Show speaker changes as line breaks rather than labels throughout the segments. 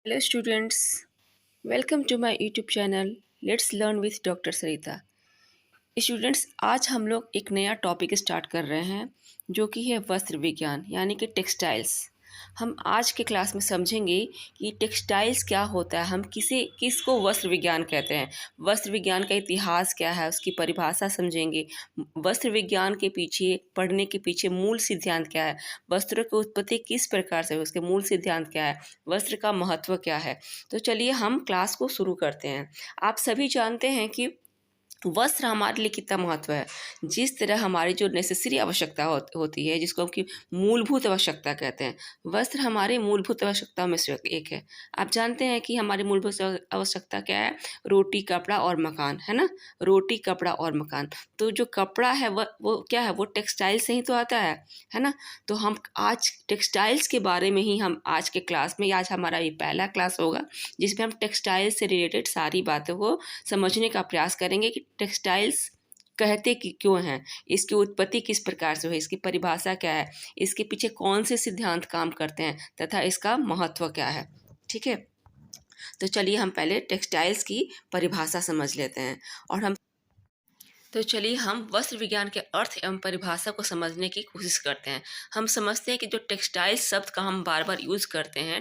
Hello students, welcome to my YouTube channel Let's Learn with Dr. Sarita। Students, आज हम लोग एक नया टॉपिक स्टार्ट कर रहे हैं जो कि है वस्त्र विज्ञान यानी कि टेक्सटाइल्स। हम आज के क्लास में समझेंगे कि टेक्सटाइल्स क्या होता है, हम किसको वस्त्र विज्ञान कहते हैं, वस्त्र विज्ञान का इतिहास क्या है, उसकी परिभाषा समझेंगे, वस्त्र विज्ञान के पीछे पढ़ने के पीछे मूल सिद्धांत क्या है, वस्त्रों की उत्पत्ति किस प्रकार से, उसके मूल सिद्धांत क्या है, वस्त्र का महत्व क्या है। तो चलिए हम क्लास को शुरू करते हैं। आप सभी जानते हैं कि वस्त्र हमारे लिए कितना महत्व है। जिस तरह हमारी जो नेसेसरी आवश्यकता होती है, जिसको हम कि मूलभूत आवश्यकता कहते हैं, वस्त्र हमारी मूलभूत आवश्यकताओं में से एक है। आप जानते हैं कि हमारी मूलभूत आवश्यकता क्या है? रोटी, कपड़ा और मकान, है ना। रोटी, कपड़ा और मकान। तो जो कपड़ा है वो क्या है? वो टेक्सटाइल से ही तो आता है ना। तो हम आज टेक्सटाइल्स के बारे में ही हम आज के क्लास में, आज हमारा ये पहला क्लास होगा जिसमें हम टेक्सटाइल से रिलेटेड सारी बातों को समझने का प्रयास करेंगे कि टेक्सटाइल्स कहते कि क्यों हैं, इसकी उत्पत्ति किस प्रकार से हुई, इसकी परिभाषा क्या है, इसके पीछे कौन से सिद्धांत काम करते हैं तथा इसका महत्व क्या है। ठीक है, तो चलिए हम पहले टेक्सटाइल्स की परिभाषा समझ लेते हैं। और चलिए हम वस्त्र विज्ञान के अर्थ एवं परिभाषा को समझने की कोशिश करते हैं। हम समझते हैं कि जो टेक्सटाइल्स शब्द का हम बार बार यूज़ करते हैं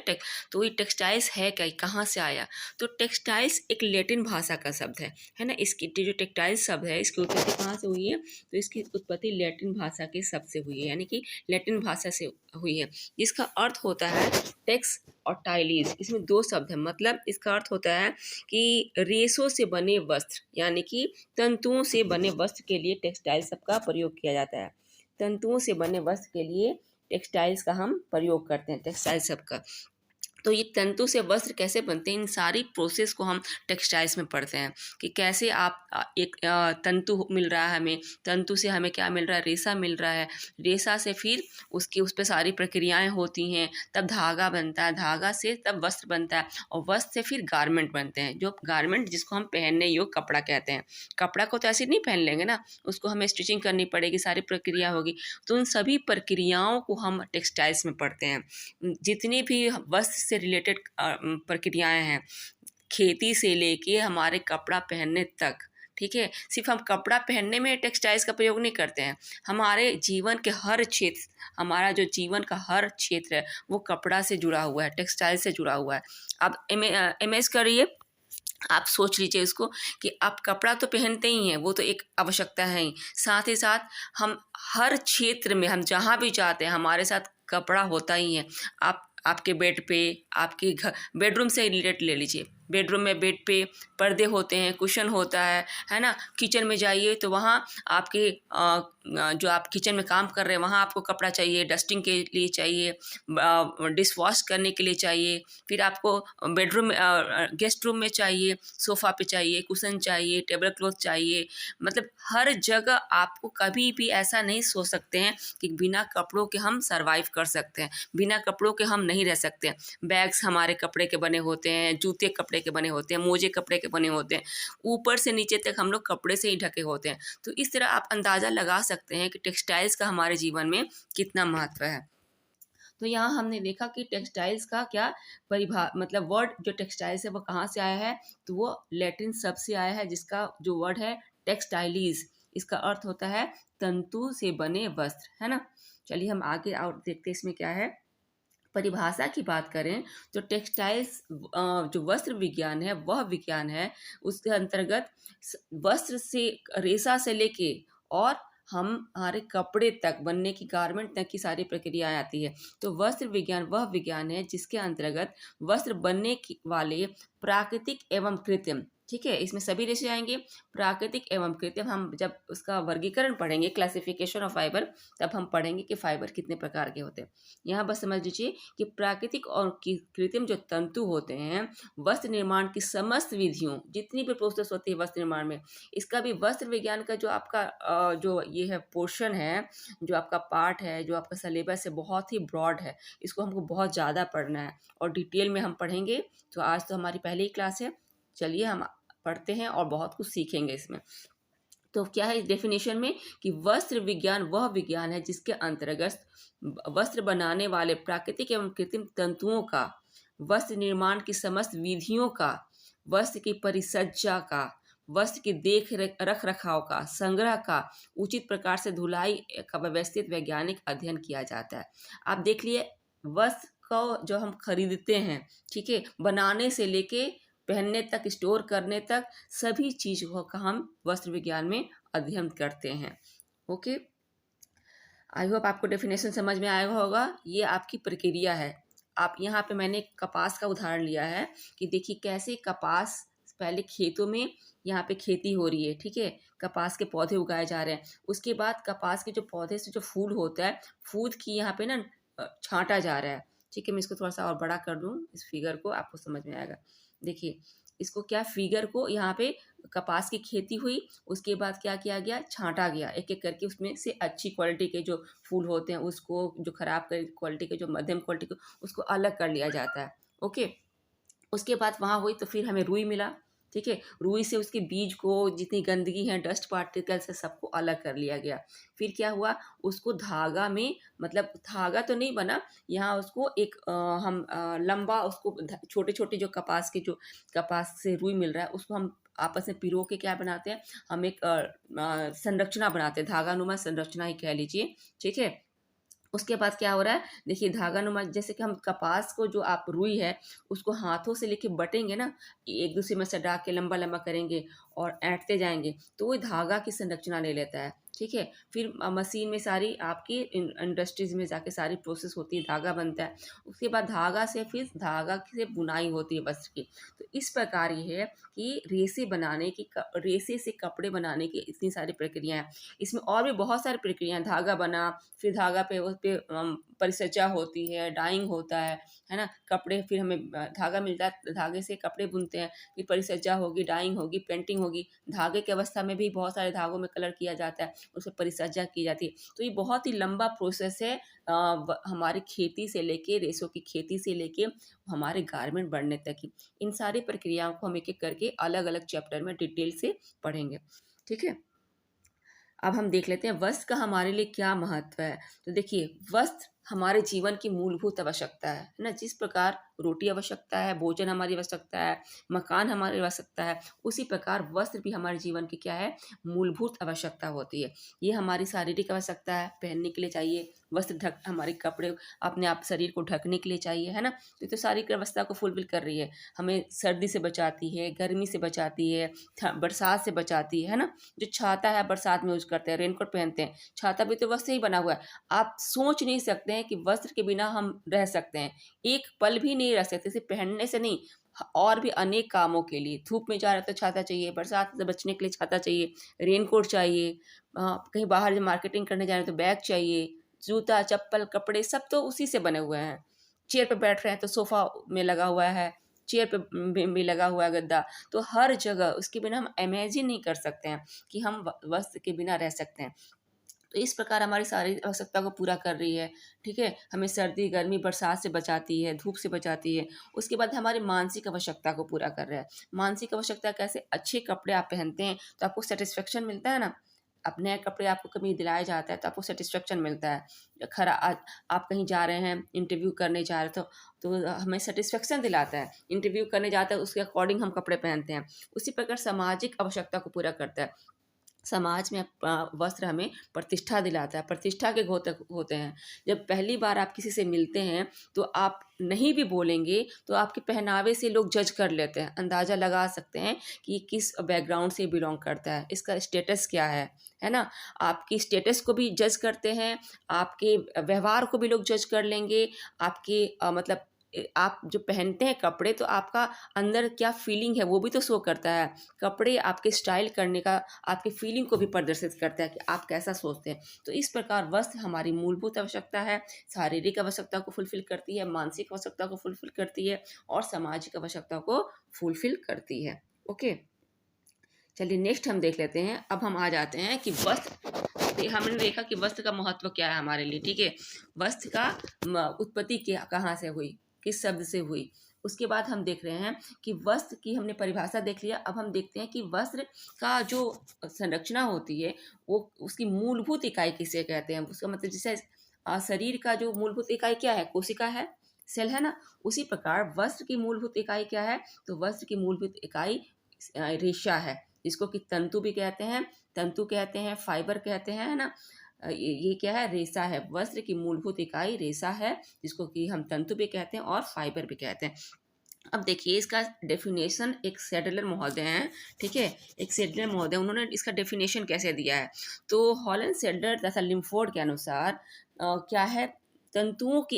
तो ये टेक्सटाइल्स है क्या, कहाँ से आया। तो टेक्सटाइल्स एक लैटिन भाषा का शब्द है ना। इसकी जो टेक्सटाइल्स शब्द है, इसकी उत्पत्ति कहाँ से हुई है? तो इसकी उत्पत्ति लैटिन भाषा के शब्द से हुई है, यानी कि लैटिन भाषा से हुई है, जिसका अर्थ होता है टेक्स और टाइलीज। इसमें दो शब्द है, मतलब इसका अर्थ होता है कि रेशों से बने वस्त्र, यानी कि तंतुओं से बने वस्त्र के लिए टेक्सटाइल शब्द का प्रयोग किया जाता है। तंतुओं से बने वस्त्र के लिए टेक्सटाइल्स का हम प्रयोग करते हैं, टेक्सटाइल शब्द का। तो ये तंतु से वस्त्र कैसे बनते हैं, इन सारी प्रोसेस को हम टेक्सटाइल्स में पढ़ते हैं कि कैसे आप एक तंतु मिल रहा है हमें, तंतु से हमें क्या मिल रहा है? रेशा मिल रहा है। रेशा से फिर उस पर सारी प्रक्रियाएं होती हैं, तब धागा बनता है, धागा से तब वस्त्र बनता है, और वस्त्र से फिर गारमेंट बनते हैं, जो गारमेंट जिसको हम पहनने योग्य कपड़ा कहते हैं। कपड़ा को तो ऐसे नहीं पहन लेंगे ना, उसको हमें स्टिचिंग करनी पड़ेगी, सारी प्रक्रिया होगी। तो उन सभी प्रक्रियाओं को हम टेक्सटाइल्स में पढ़ते हैं। जितनी भी वस्त्र से रिलेटेड प्रक्रियाएं हैं, खेती से लेके हमारे कपड़ा पहनने तक, ठीक है। सिर्फ हम कपड़ा पहनने में टेक्सटाइल्स का प्रयोग नहीं करते हैं, हमारे जीवन के हर क्षेत्र, हमारा जो जीवन का हर क्षेत्र है वो कपड़ा से जुड़ा हुआ है, टेक्सटाइल से जुड़ा हुआ है। आप इमेज करिए, आप सोच लीजिए इसको कि आप कपड़ा तो पहनते ही हैं, वो तो एक आवश्यकता है ही, साथ ही साथ हम हर क्षेत्र में, हम जहाँ भी जाते हैं हमारे साथ कपड़ा होता ही है। आपके बेड पे, आपके घर, बेडरूम से रिलेटेड ले लीजिए, बेडरूम में बेड पे पर्दे होते हैं, कुशन होता है ना। किचन में जाइए तो वहाँ आपके जो आप किचन में काम कर रहे हैं वहाँ आपको कपड़ा चाहिए, डस्टिंग के लिए चाहिए, डिश वॉश करने के लिए चाहिए, फिर आपको बेडरूम गेस्ट रूम में चाहिए, सोफ़ा पे चाहिए, कुशन चाहिए, टेबल क्लॉथ चाहिए। मतलब हर जगह आपको कभी भी ऐसा नहीं सोच सकते हैं कि बिना कपड़ों के हम सर्वाइव कर सकते हैं, बिना कपड़ों के हम नहीं रह सकते हैं। बैग्स हमारे कपड़े के बने होते हैं, जूते कपड़े के बने होते हैं, मोजे कपड़े के बने होते हैं, ऊपर से नीचे तक हम लोग कपड़े से ही ढके होते हैं। तो इस तरह आप अंदाज़ा लगा सकते हैं कि टेक्सटाइल्स का हमारे जीवन में कितना महत्व है। तो यहाँ हमने देखा कि टेक्सटाइल्स का क्या मतलब वर्ड जो टेक्सटाइल्स है वो कहाँ से आया है, तो वो लैटिन शब्द से आया है, जिसका जो वर्ड है टेक्सटाइलीज। इसका अर्थ होता है तंतु से बने वस्त्र, है ना। चलिए हम आगे और देखते हैं इसमें क्या है। परिभाषा की बात करें तो टेक्सटाइल्स जो वस्त्र विज्ञान है वह विज्ञान है, उसके अंतर्गत वस्त्र से, रेशा से लेके और हमारे कपड़े तक बनने की, गारमेंट तक की सारी प्रक्रिया आती है। तो वस्त्र विज्ञान वह विज्ञान है जिसके अंतर्गत वस्त्र बनने वाले प्राकृतिक एवं कृत्रिम, ठीक है, इसमें सभी रेशे आएंगे, प्राकृतिक एवं कृत्रिम। हम जब उसका वर्गीकरण पढ़ेंगे, क्लासिफिकेशन ऑफ फाइबर, तब हम पढ़ेंगे कि फाइबर कितने प्रकार के होते हैं। यहाँ बस समझ लीजिए कि प्राकृतिक और कृत्रिम जो तंतु होते हैं, वस्त्र निर्माण की समस्त विधियों, जितनी भी प्रोसेस होती है वस्त्र निर्माण में, इसका भी वस्त्र विज्ञान का जो आपका जो ये है पोर्शन है, जो आपका पार्ट है, जो आपका सिलेबस है, बहुत ही ब्रॉड है। इसको हमको बहुत ज़्यादा पढ़ना है और डिटेल में हम पढ़ेंगे। तो आज तो हमारी पहली क्लास है, चलिए हम पढ़ते हैं और बहुत कुछ सीखेंगे इसमें। तो क्या है इस डेफिनेशन में कि वस्त्र विज्ञान वह विज्ञान है जिसके अंतर्गत वस्त्र बनाने वाले प्राकृतिक एवं कृत्रिम तंतुओं का वस्त्र निर्माण की समस्त विधियों का, वस्त्र की परिसज्जा का, वस्त्र की रख रखाव का, संग्रह का, उचित प्रकार से धुलाई का व्यवस्थित वैज्ञानिक अध्ययन किया जाता है। आप देख लिए, वस्त्र को जो हम खरीदते हैं, ठीक है, बनाने से लेके पहनने तक, स्टोर करने तक, सभी चीज़ों का हम वस्त्र विज्ञान में अध्ययन करते हैं। ओके, आई होप आपको डेफिनेशन समझ में आया होगा। ये आपकी प्रक्रिया है। आप यहाँ पे मैंने कपास का उदाहरण लिया है कि देखिए कैसे कपास पहले खेतों में यहाँ पे खेती हो रही है, ठीक है, कपास के पौधे उगाए जा रहे हैं। उसके बाद कपास के जो पौधे से जो फूल होता है, फूल की यहाँ पे ना छांटा जा रहा है, ठीक है। मैं इसको थोड़ा सा और बड़ा कर दूँ, इस फिगर को, आपको समझ में आएगा। देखिए इसको क्या, फिगर को यहाँ पे कपास की खेती हुई, उसके बाद क्या किया गया, छांटा गया एक एक करके, उसमें से अच्छी क्वालिटी के जो फूल होते हैं उसको, जो खराब क्वालिटी के, जो मध्यम क्वालिटी के, उसको अलग कर लिया जाता है। ओके, उसके बाद वहाँ हुई तो फिर हमें रुई मिला, ठीक है। रुई से उसके बीज को, जितनी गंदगी है, डस्ट पार्टिकल से सबको अलग कर लिया गया। फिर क्या हुआ, उसको धागा में, मतलब धागा तो नहीं बना यहाँ, उसको एक हम लंबा, उसको छोटे छोटे जो कपास के, जो कपास से रुई मिल रहा है, उसको हम आपस में पिरो के क्या बनाते हैं, हम एक संरचना बनाते हैं, धागा नुमा संरचना ही कह लीजिए, ठीक है। उसके बाद क्या हो रहा है, देखिए धागा नुमा, जैसे कि हम कपास को, जो आप रुई है उसको हाथों से लेके बटेंगे ना, एक दूसरे में सटा के लंबा लंबा करेंगे और ऐंठते जाएंगे, तो वो धागा की संरचना ले लेता है, ठीक है। फिर मशीन में सारी आपकी इंडस्ट्रीज में जाके सारी प्रोसेस होती है, धागा बनता है। उसके बाद धागा से, फिर धागा से बुनाई होती है वस्त्र की। तो इस प्रकार ये है कि रेसे बनाने की, रेसे से कपड़े बनाने की इतनी सारी प्रक्रियाएं हैं। इसमें और भी बहुत सारी प्रक्रियाएं, धागा बना, फिर धागा पे, उस पे परिचर्चा होती है, डाइंग होता है ना, कपड़े, फिर हमें धागा मिलता है, धागे से कपड़े बुनते हैं, फिर परिचर्चा होगी, डाइंग होगी, पेंटिंग होगी, धागे की अवस्था में भी बहुत सारे धागों में कलर किया जाता है, उसमें परिचर्चा की जाती है। तो ये बहुत ही लंबा प्रोसेस है, हमारी खेती से लेके, रेशों की खेती से लेके हमारे गारमेंट बनने तक की। इन सारी प्रक्रियाओं को हम एक एक करके अलग अलग चैप्टर में डिटेल से पढ़ेंगे, ठीक है। अब हम देख लेते हैं वस्त्र का हमारे लिए क्या महत्व है। तो देखिए, वस्त्र हमारे जीवन की मूलभूत आवश्यकता है ना। जिस प्रकार रोटी आवश्यकता है, भोजन हमारी आवश्यकता है, मकान हमारी आवश्यकता है, उसी प्रकार वस्त्र भी हमारे जीवन की क्या है, मूलभूत आवश्यकता होती है। ये हमारी शारीरिक आवश्यकता है, पहनने के लिए चाहिए वस्त्र, ढक, हमारे कपड़े अपने आप शरीर को ढकने के लिए चाहिए, है ना। तो ये तो शारीरिक अवस्था को फुलफिल कर रही है, हमें सर्दी से बचाती है, गर्मी से बचाती है, बरसात से बचाती है ना। जो छाता है बरसात में यूज करते हैं, रेनकोट पहनते हैं, छाता भी तो वस्त्र से ही बना हुआ है। आप सोच नहीं सकते हैं कि वस्त्र के बिना हम रह सकते हैं, एक पल भी नहीं रह सकते, सिर्फ पहनने से नहीं, और भी अनेक कामों के लिए। धूप में जा रहे तो छाता चाहिए, बरसात से बचने के लिए छाता चाहिए, रेनकोट चाहिए, कहीं बाहर मार्केटिंग करने जा रहे हैं तो बैग चाहिए, जूता चप्पल कपड़े सब तो उसी से बने हुए हैं। चेयर पे बैठ रहे हैं तो सोफा में लगा हुआ है, चेयर पे भी लगा हुआ है गद्दा, तो हर जगह उसके बिना हम इमेजिन नहीं कर सकते हैं कि हम वस्त्र के बिना रह सकते हैं। तो इस प्रकार हमारी सारी आवश्यकता को पूरा कर रही है, ठीक है। हमें सर्दी गर्मी बरसात से बचाती है, धूप से बचाती है। उसके बाद हमारी मानसिक आवश्यकता को पूरा कर रहा है। मानसिक आवश्यकता कैसे, अच्छे कपड़े आप पहनते हैं तो आपको सेटिस्फेक्शन मिलता है ना। अब नए कपड़े आपको कभी दिलाया जाता है तो आपको सेटिस्फेक्शन मिलता है। आप कहीं जा रहे हैं, इंटरव्यू करने जा रहे तो हमें सेटिस्फेक्शन दिलाता है। इंटरव्यू करने जाता है, उसके अकॉर्डिंग हम कपड़े पहनते हैं। उसी प्रकार सामाजिक आवश्यकता को पूरा करता है। समाज में वस्त्र हमें प्रतिष्ठा दिलाता है, प्रतिष्ठा के होते हैं। जब पहली बार आप किसी से मिलते हैं तो आप नहीं भी बोलेंगे तो आपके पहनावे से लोग जज कर लेते हैं, अंदाज़ा लगा सकते हैं कि किस बैकग्राउंड से बिलोंग करता है, इसका स्टेटस क्या है ना। आपकी स्टेटस को भी जज करते हैं, आपके व्यवहार को भी लोग जज कर लेंगे, आपके मतलब आप जो पहनते हैं कपड़े, तो आपका अंदर क्या फीलिंग है वो भी तो शो करता है। कपड़े आपके स्टाइल करने का, आपकी फीलिंग को भी प्रदर्शित करता है कि आप कैसा सोचते हैं। तो इस प्रकार वस्त्र हमारी मूलभूत आवश्यकता है, शारीरिक आवश्यकता को फुलफिल करती है, मानसिक आवश्यकता को फुलफिल करती है और सामाजिक आवश्यकता को फुलफिल करती है। ओके, चलिए नेक्स्ट हम देख लेते हैं। अब हम आ जाते हैं कि वस्त्र, हमने देखा कि वस्त्र का महत्व क्या है हमारे लिए, ठीक है। वस्त्र का उत्पत्ति क्या, कहाँ से हुई, किस शब्द से हुई। उसके बाद हम देख रहे हैं कि वस्त्र की हमने परिभाषा देख लिया। अब हम देखते हैं कि वस्त्र का जो संरचना होती है, वो उसकी मूलभूत इकाई किसे कहते हैं। उसका मतलब जैसे शरीर का जो मूलभूत इकाई क्या है, कोशिका है सेल है ना। उसी प्रकार वस्त्र की मूलभूत इकाई क्या है? तो वस्त्र की मूलभूत इकाई रेशा है, जिसको कि तंतु भी कहते हैं, तंतु कहते हैं, फाइबर कहते हैं, है ना। ये क्या है? रेशा है। वस्त्र की मूलभूत इकाई रेशा है, जिसको कि हम तंतु भी कहते हैं और फाइबर भी कहते हैं। अब देखिए इसका डेफिनेशन एक सेडलर महोदय हैं, ठीक है, एक सेडलर महोदय, उन्होंने इसका डेफिनेशन कैसे दिया है? तो हॉलन सेडलर तथा लिम्फोर्ड के अनुसार क्या है? तंतुओं की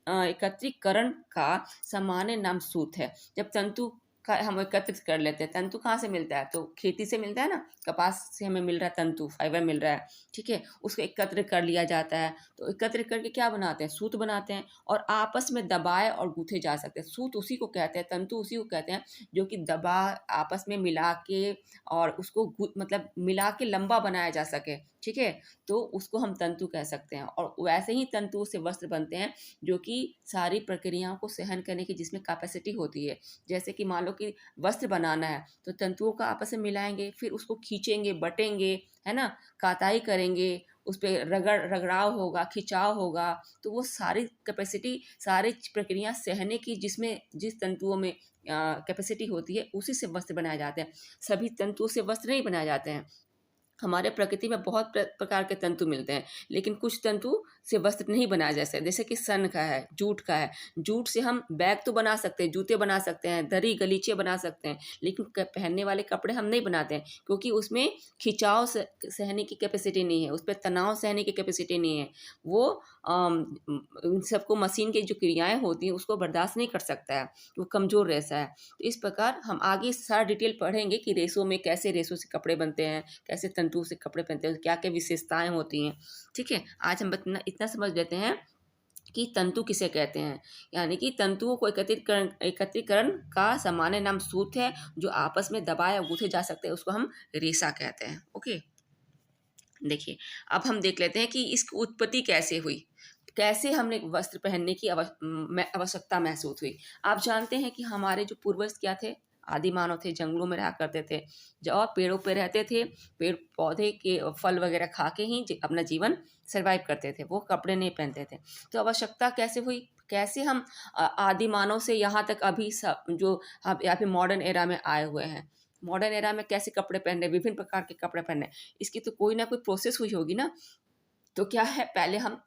एकत्रीकरण का सामान्य नाम सूत है। जब तंतु का हम एकत्रित कर लेते हैं, तंतु कहाँ से मिलता है? तो खेती से मिलता है ना, कपास से हमें मिल रहा है तंतु, फाइबर मिल रहा है, ठीक है। उसको एकत्र कर लिया जाता है, तो एकत्र करके क्या बनाते हैं? सूत बनाते हैं, और आपस में दबाए और गूथे जा सकते हैं। सूत उसी को कहते हैं, तंतु उसी को कहते हैं जो कि दबा आपस में मिला के और उसको मतलब मिला के लंबा बनाया जा सके, ठीक है। तो उसको हम तंतु कह सकते हैं। और वैसे ही तंतु से वस्त्र बनते हैं जो कि सारी प्रक्रियाओं को सहन करने की जिसमें कैपेसिटी होती है। जैसे कि मान लो कि वस्त्र बनाना है तो तंतुओं का आपस में मिलाएंगे, फिर उसको खींचेंगे, बटेंगे, है ना, काताई करेंगे, उस पर रगड़ाव होगा, खिंचाव होगा, तो वो सारी कैपेसिटी, सारी प्रक्रिया सहने की जिसमें जिस तंतुओं में कैपेसिटी होती है, उसी से वस्त्र बनाए जाते हैं। सभी तंतुओं से वस्त्र नहीं बनाए जाते हैं। हमारे प्रकृति में बहुत प्रकार के तंतु मिलते हैं, लेकिन कुछ तंतु से वस्त्र नहीं बनाया जा सकता, जैसे कि सन का है, जूट का है। जूट से हम बैग तो बना सकते हैं, जूते बना सकते हैं, दरी गलीचे बना सकते हैं, लेकिन पहनने वाले कपड़े हम नहीं बनाते हैं, क्योंकि उसमें खिंचाव सहने की कैपेसिटी नहीं है, उस पर तनाव सहने की कैपेसिटी नहीं है। वो उन सबको मशीन की जो क्रियाएं होती हैं उसको बर्दाश्त नहीं कर सकता है, वो कमज़ोर रेशा है। तो इस प्रकार हम आगे सारा डिटेल पढ़ेंगे कि रेशों में कैसे रेशों से कपड़े बनते हैं, कैसे तंतु से कपड़े पहनते हैं, क्या क्या विशेषताएं होती हैं, ठीक है। आज हम इतना समझ लेते हैं कि तंतु किसे कहते हैं। यानी कि तंतुओं को एकत्रीकरण का सामान्य नाम सूत है, जो आपस में दबाए या गूंथे जा सकते हैं, उसको हम रेशा कहते हैं। ओके, देखिए अब हम देख लेते हैं कि इसकी उत्पत्ति कैसे हुई, कैसे हमने वस्त्र पहनने की आवश्यकता महसूस हुई। आप जानते हैं कि हमारे जो पूर्वज क्या थे? आदि मानव थे, जंगलों में रहा करते थे, जो पेड़ों पे रहते थे, पेड़ पौधे के फल वगैरह खा के ही अपना जीवन सरवाइव करते थे, वो कपड़े नहीं पहनते थे। तो आवश्यकता कैसे हुई? कैसे हम आदि मानव से यहाँ तक अभी सब जो हम यहाँ पे मॉडर्न एरा में आए हुए हैं, मॉडर्न एरा में कैसे कपड़े पहन रहे, विभिन्न प्रकार के कपड़े पहन रहे, इसकी तो कोई ना कोई प्रोसेस हुई होगी ना। तो क्या है, पहले हम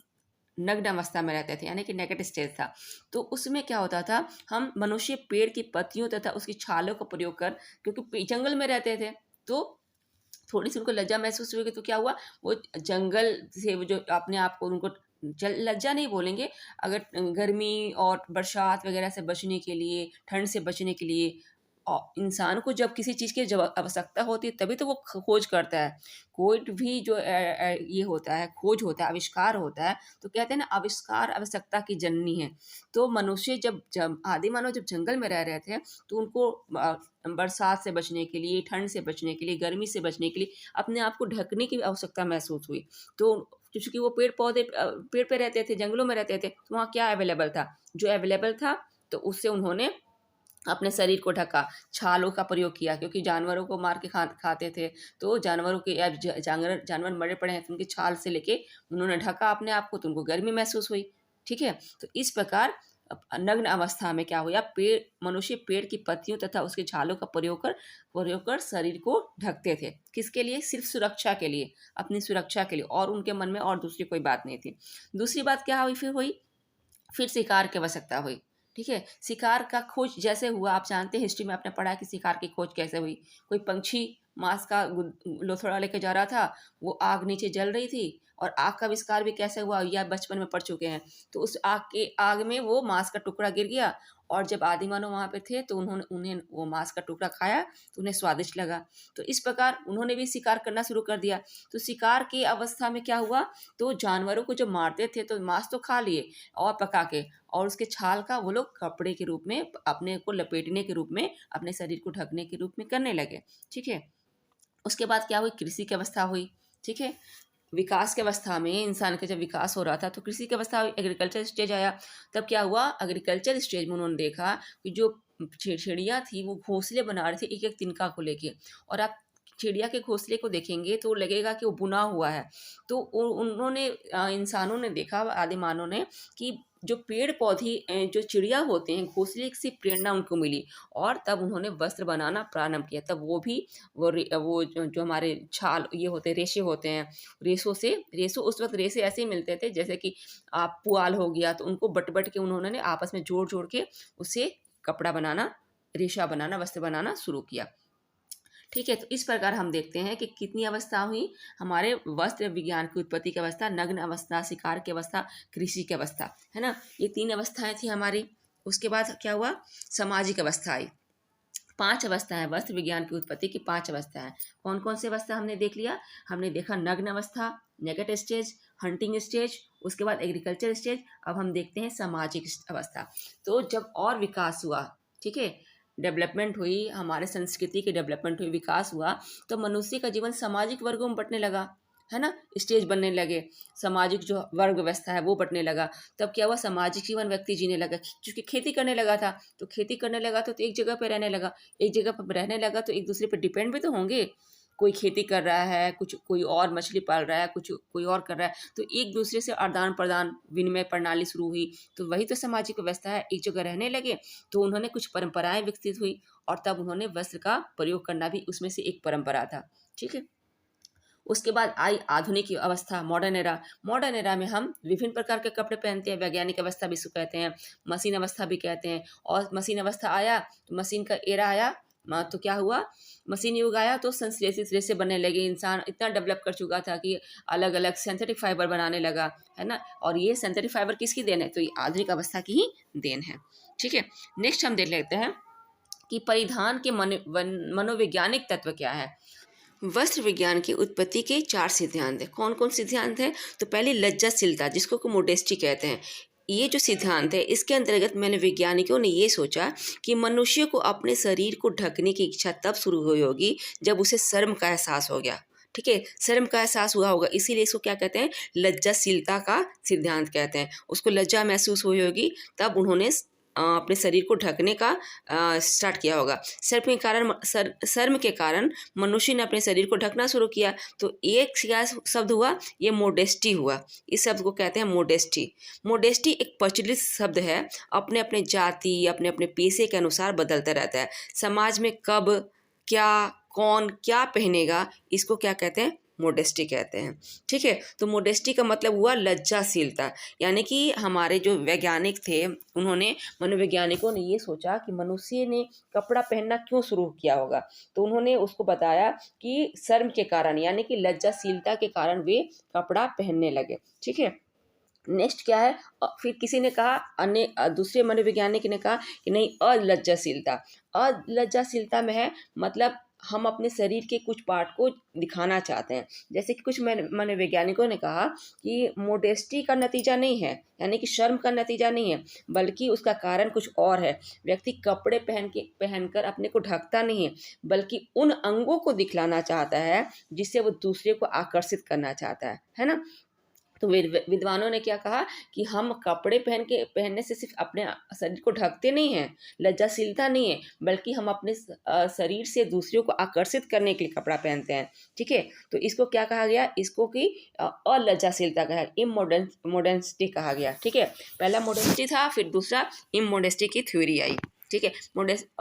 नग्न अवस्था में रहते थे, यानी कि नेकेड स्टेज था। तो उसमें क्या होता था, हम मनुष्य पेड़ की पत्तियों तथा उसकी छालों का प्रयोग कर, क्योंकि जंगल में रहते थे, तो थोड़ी सी उनको लज्जा महसूस हुई। तो क्या हुआ, वो जंगल से वो जो अपने आप को उनको लज्जा नहीं बोलेंगे, अगर गर्मी और बरसात वगैरह से बचने के लिए, ठंड से बचने के लिए, और इंसान को जब किसी चीज़ की जब आवश्यकता होती है तभी तो वो खोज करता है। कोई भी जो ये होता है, खोज होता है, आविष्कार होता है, तो कहते हैं ना, आविष्कार आवश्यकता की जननी है। तो मनुष्य जब जब आदि मानव जब जंगल में रह रहे थे, तो उनको बरसात से बचने के लिए, ठंड से बचने के लिए, गर्मी से बचने के लिए अपने आप को ढकने की आवश्यकता महसूस हुई। तो क्योंकि वो पेड़ पौधे पेड़ पे रहते थे, जंगलों में रहते थे, तो वहाँ क्या अवेलेबल था? जो अवेलेबल था, तो उससे उन्होंने अपने शरीर को ढका, छालों का प्रयोग किया, क्योंकि जानवरों को मार के खाते थे। तो जानवरों के या जानवर मरे पड़े हैं, तो उनकी छाल से लेके उन्होंने ढका अपने आप को, तो उनको गर्मी महसूस हुई, ठीक है। तो इस प्रकार नग्न अवस्था में क्या हुआ, मनुष्य पेड़ की पत्तियों तथा उसके छालों का प्रयोग कर शरीर को ढकते थे। किसके लिए? सिर्फ सुरक्षा के लिए, अपनी सुरक्षा के लिए, और उनके मन में और दूसरी कोई बात नहीं थी। दूसरी बात क्या फिर शिकार की आवश्यकता हुई, ठीक है। शिकार का खोज जैसे हुआ, आप जानते हैं हिस्ट्री में आपने पढ़ा है कि शिकार की खोज कैसे हुई। कोई पंछी मांस का लोथड़ा लेके जा रहा था, वो आग नीचे जल रही थी, और आग का आविष्कार भी कैसे हुआ यह बचपन में पढ़ चुके हैं। तो उस आग में वो मांस का टुकड़ा गिर गया, और जब आदि मानव वहाँ पे थे तो उन्हें वो मांस का टुकड़ा खाया, तो उन्हें स्वादिष्ट लगा। तो इस प्रकार उन्होंने भी शिकार करना शुरू कर दिया। तो शिकार की अवस्था में क्या हुआ, तो जानवरों को जब मारते थे तो मांस तो खा लिए, और पका के, और उसके छाल का वो लोग कपड़े के रूप में, अपने को लपेटने के रूप में, अपने शरीर को ढकने के रूप में करने लगे, ठीक है। उसके बाद क्या हुई, कृषि की अवस्था हुई, ठीक है। विकास की अवस्था में इंसान का जब विकास हो रहा था, तो कृषि की अवस्था हुई, एग्रीकल्चर स्टेज आया। तब क्या हुआ, एग्रीकल्चर स्टेज में उन्होंने देखा कि जो चिड़िया थी वो घोंसले बना रही थी एक एक तिनका को लेके। और आप चिड़िया के घोंसले को देखेंगे तो लगेगा कि वो बुना हुआ है। तो उन्होंने इंसानों ने देखा, आदिमानव ने, कि जो पेड़ पौधे जो चिड़िया होते हैं घोंसले से प्रेरणा उनको मिली और तब उन्होंने वस्त्र बनाना प्रारंभ किया। तब वो भी वो जो हमारे छाल ये होते हैं, रेशे होते हैं, रेशों उस वक्त रेशे ऐसे ही मिलते थे जैसे कि आप पुआल हो गया, तो उनको बट बट के उन्होंने आपस में जोड़ जोड़ के उससे कपड़ा बनाना, रेशा बनाना, वस्त्र बनाना शुरू किया। ठीक है, तो इस प्रकार हम देखते हैं कि कितनी अवस्था हुई हमारे वस्त्र विज्ञान की उत्पत्ति की अवस्था, नग्न अवस्था, शिकार की अवस्था, कृषि की अवस्था, है ना। ये 3 अवस्थाएं थी हमारी। उसके बाद क्या हुआ, सामाजिक अवस्था आई। 5 अवस्थाएं, वस्त्र विज्ञान की उत्पत्ति की 5 अवस्थाएं। कौन कौन सी अवस्था हमने देख लिया, हमने देखा नग्न अवस्था, नेकेट स्टेज, हंटिंग स्टेज, उसके बाद एग्रीकल्चर स्टेज। अब हम देखते हैं सामाजिक अवस्था। तो जब और विकास हुआ, ठीक है, डेवलपमेंट हुई, हमारे संस्कृति की डेवलपमेंट हुई, विकास हुआ, तो मनुष्य का जीवन सामाजिक वर्गों में बंटने लगा, है ना। स्टेज बनने लगे, सामाजिक जो वर्ग व्यवस्था है वो बंटने लगा। तब क्या हुआ, सामाजिक जीवन व्यक्ति जीने लगा, क्योंकि खेती करने लगा था। तो खेती करने लगा तो एक जगह पे रहने लगा, एक जगह पर रहने लगा तो एक दूसरे पर डिपेंड भी तो होंगे। कोई खेती कर रहा है, कुछ कोई और मछली पाल रहा है, कुछ कोई और कर रहा है, तो एक दूसरे से आदान प्रदान विनिमय प्रणाली शुरू हुई। तो वही तो सामाजिक व्यवस्था है, एक जगह रहने लगे तो उन्होंने कुछ परंपराएं विकसित हुई और तब उन्होंने वस्त्र का प्रयोग करना भी उसमें से एक परंपरा था। ठीक है, उसके बाद आई आधुनिक अवस्था, मॉडर्न एरा। मॉडर्न एरा में हम विभिन्न प्रकार के कपड़े पहनते हैं, वैज्ञानिक अवस्था भी इसको कहते हैं, मशीन अवस्था भी कहते हैं। और मशीन अवस्था आया तो मशीन का एरा आया, तो क्या हुआ, मशीन युग आया तो संश्लेषित रेशे बनने लगे। इंसान इतना डेवलप कर चुका था कि अलग अलग सिंथेटिक फाइबर बनाने लगा, है ना। और ये सिंथेटिक फाइबर किसकी देन है, तो ये आधुनिक अवस्था की ही देन है। ठीक है, नेक्स्ट हम देख लेते हैं कि परिधान के मनोवैज्ञानिक तत्व क्या है। वस्त्र विज्ञान की उत्पत्ति के 4 सिद्धांत हैं। कौन कौन सिद्धांत हैं, तो पहले लज्जाशीलता, जिसको को मोडेस्टी कहते हैं। ये जो सिद्धांत है इसके अंतर्गत मैंने वैज्ञानिकों ने ये सोचा कि मनुष्य को अपने शरीर को ढकने की इच्छा तब शुरू हुई होगी जब उसे शर्म का एहसास हो गया। ठीक है, शर्म का एहसास हुआ होगा, इसीलिए इसको क्या कहते हैं, लज्जाशीलता का सिद्धांत कहते हैं। उसको लज्जा महसूस हुई होगी तब उन्होंने अपने शरीर को ढकने का स्टार्ट किया होगा। शर्म के कारण मनुष्य ने अपने शरीर को ढकना शुरू किया। तो एक क्या शब्द हुआ, ये मोडेस्टी हुआ। इस शब्द को कहते हैं मोडेस्टी। मोडेस्टी एक प्रचलित शब्द है, अपने अपने जाति, अपने अपने पेशे के अनुसार बदलता रहता है। समाज में कब क्या, कौन क्या पहनेगा, इसको क्या कहते हैं, मोडेस्टी कहते हैं। ठीक है, तो मोडेस्टी का मतलब हुआ लज्जाशीलता। यानी कि हमारे जो वैज्ञानिक थे, उन्होंने, मनोवैज्ञानिकों ने ये सोचा कि मनुष्य ने कपड़ा पहनना क्यों शुरू किया होगा। तो उन्होंने उसको बताया कि शर्म के कारण, यानी कि लज्जाशीलता के कारण वे कपड़ा पहनने लगे। ठीक है, नेक्स्ट क्या है, फिर किसी ने कहा, अन्य दूसरे मनोवैज्ञानिक ने कहा कि नहीं, अलज्जाशीलता। अलज्जाशीलता में है मतलब हम अपने शरीर के कुछ पार्ट को दिखाना चाहते हैं। जैसे कि कुछ मनोवैज्ञानिकों ने कहा कि मोडेस्टी का नतीजा नहीं है, यानी कि शर्म का नतीजा नहीं है, बल्कि उसका कारण कुछ और है। व्यक्ति कपड़े पहनकर अपने को ढकता नहीं है, बल्कि उन अंगों को दिखलाना चाहता है जिससे वो दूसरे को आकर्षित करना चाहता है ना। तो विद्वानों ने क्या कहा कि हम कपड़े पहनने से सिर्फ अपने शरीर को ढकते नहीं हैं, लज्जाशीलता नहीं है, बल्कि हम अपने शरीर से दूसरों को आकर्षित करने के लिए कपड़ा पहनते हैं। ठीक है, तो इसको क्या कहा गया, इसको कि अलज्जाशीलता कहा, इमोडेस्टी कहा गया। ठीक है, पहला मोडेस्टी था, फिर दूसरा इमोडेस्टी की थ्योरी आई। ठीक है,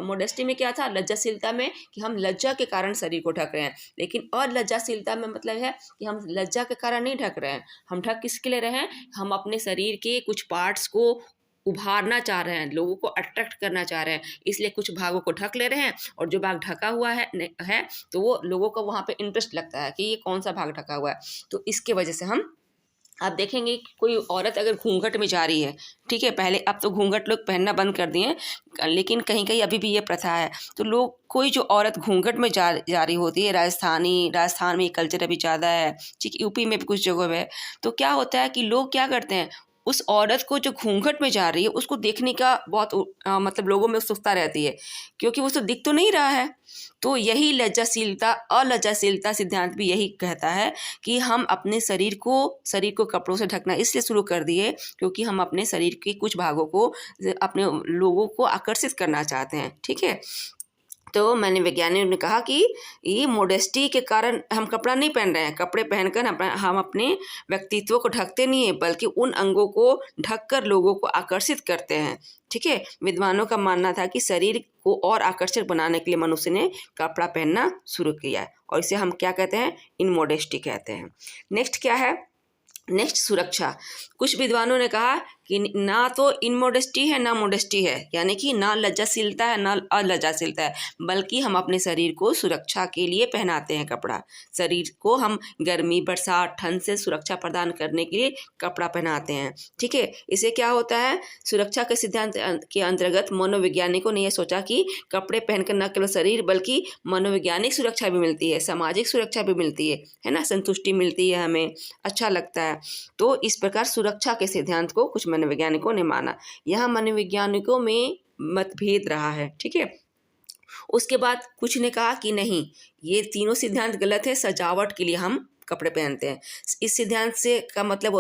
मोडेस्टी में क्या था, लज्जाशीलता में कि हम लज्जा के कारण शरीर को ढक रहे हैं, लेकिन अलज्जाशीलता में मतलब है कि हम लज्जा के कारण नहीं ढक रहे हैं। हम ढक किसके लिए रहे हैं, हम अपने शरीर के कुछ पार्ट्स को उभारना चाह रहे हैं, लोगों को अट्रैक्ट करना चाह रहे हैं, इसलिए कुछ भागों को ढक ले रहे हैं। और जो भाग ढका हुआ है तो वो लोगों को वहाँ पे इंटरेस्ट लगता है कि ये कौन सा भाग ढका हुआ है। तो इसके वजह से हम, आप देखेंगे कि कोई औरत अगर घूंघट में जा रही है, ठीक है, पहले अब तो घूंघट लोग पहनना बंद कर दिए हैं, लेकिन कहीं कहीं अभी भी ये प्रथा है। तो लोग, कोई जो औरत घूंघट में जा रही होती है, राजस्थान में ये कल्चर अभी ज़्यादा है, ठीक, यूपी में भी कुछ जगह है, तो क्या होता है कि लोग क्या करते हैं, उस औरत को जो घूंघट में जा रही है उसको देखने का बहुत मतलब लोगों में उत्सुकता रहती है, क्योंकि वो तो दिख तो नहीं रहा है। तो यही अलज्जाशीलता सिद्धांत भी यही कहता है कि हम अपने शरीर को कपड़ों से ढकना इसलिए शुरू कर दिए क्योंकि हम अपने शरीर के कुछ भागों को, अपने लोगों को आकर्षित करना चाहते हैं। ठीक है, तो मैंने वैज्ञानिक ने कहा कि ये मोडेस्टी के कारण हम कपड़ा नहीं पहन रहे हैं। कपड़े पहनकर हम अपने व्यक्तित्व को ढकते नहीं हैं, बल्कि उन अंगों को ढककर लोगों को आकर्षित करते हैं। ठीक है, विद्वानों का मानना था कि शरीर को और आकर्षक बनाने के लिए मनुष्य ने कपड़ा पहनना शुरू किया, और इसे हम क्या कहते हैं, इनमोडेस्टी कहते हैं। नेक्स्ट क्या है, नेक्स्ट सुरक्षा। कुछ विद्वानों ने कहा कि ना तो इनमोडेस्टी है ना मोडेस्टी है, यानी कि ना लज्जाशीलता है ना अलज्जाशीलता है, बल्कि हम अपने शरीर को सुरक्षा के लिए पहनाते हैं कपड़ा। शरीर को हम गर्मी, बरसात, ठंड से सुरक्षा प्रदान करने के लिए कपड़ा पहनाते हैं। ठीक है, इसे क्या होता है, सुरक्षा के सिद्धांत के अंतर्गत मनोवैज्ञानिकों ने यह सोचा कि कपड़े पहनकर न केवल शरीर बल्कि मनोवैज्ञानिक सुरक्षा भी मिलती है, सामाजिक सुरक्षा भी मिलती है ना, संतुष्टि मिलती है, हमें अच्छा लगता है। तो इस प्रकार सुरक्षा के सिद्धांत को कुछ मनोवैज्ञानिकों ने माना। यहाँ मनोवैज्ञानिकों में मतभेद रहा है। ठीक है, उसके बाद कुछ ने कहा कि नहीं, ये तीनों सिद्धांत गलत है, सजावट के लिए हम कपड़े पहनते हैं। इस सिद्धांत से का मतलब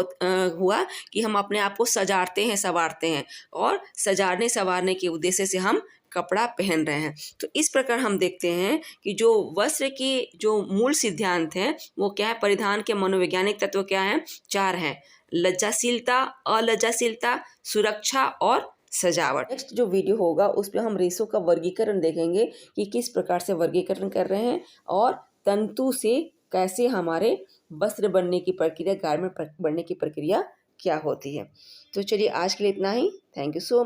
हुआ कि हम अपने आप को सजाते हैं, संवारते हैं, और सजाने संवारने के उद्देश्य से हम कपड़ा पहन रहे हैं। तो इस प्रकार हम देखते हैं कि जो वस्त्र की जो मूल सिद्धांत हैं वो क्या है, परिधान के मनोवैज्ञानिक तत्व क्या हैं, 4 हैं: लज्जाशीलता, अलज्जाशीलता, सुरक्षा और सजावट। नेक्स्ट जो वीडियो होगा उस पर हम रेशों का वर्गीकरण देखेंगे कि किस प्रकार से वर्गीकरण कर रहे हैं, और तंतु से कैसे हमारे वस्त्र बनने की प्रक्रिया, गारमेंट बनने की प्रक्रिया क्या होती है। तो चलिए आज के लिए इतना ही। Thank you so much.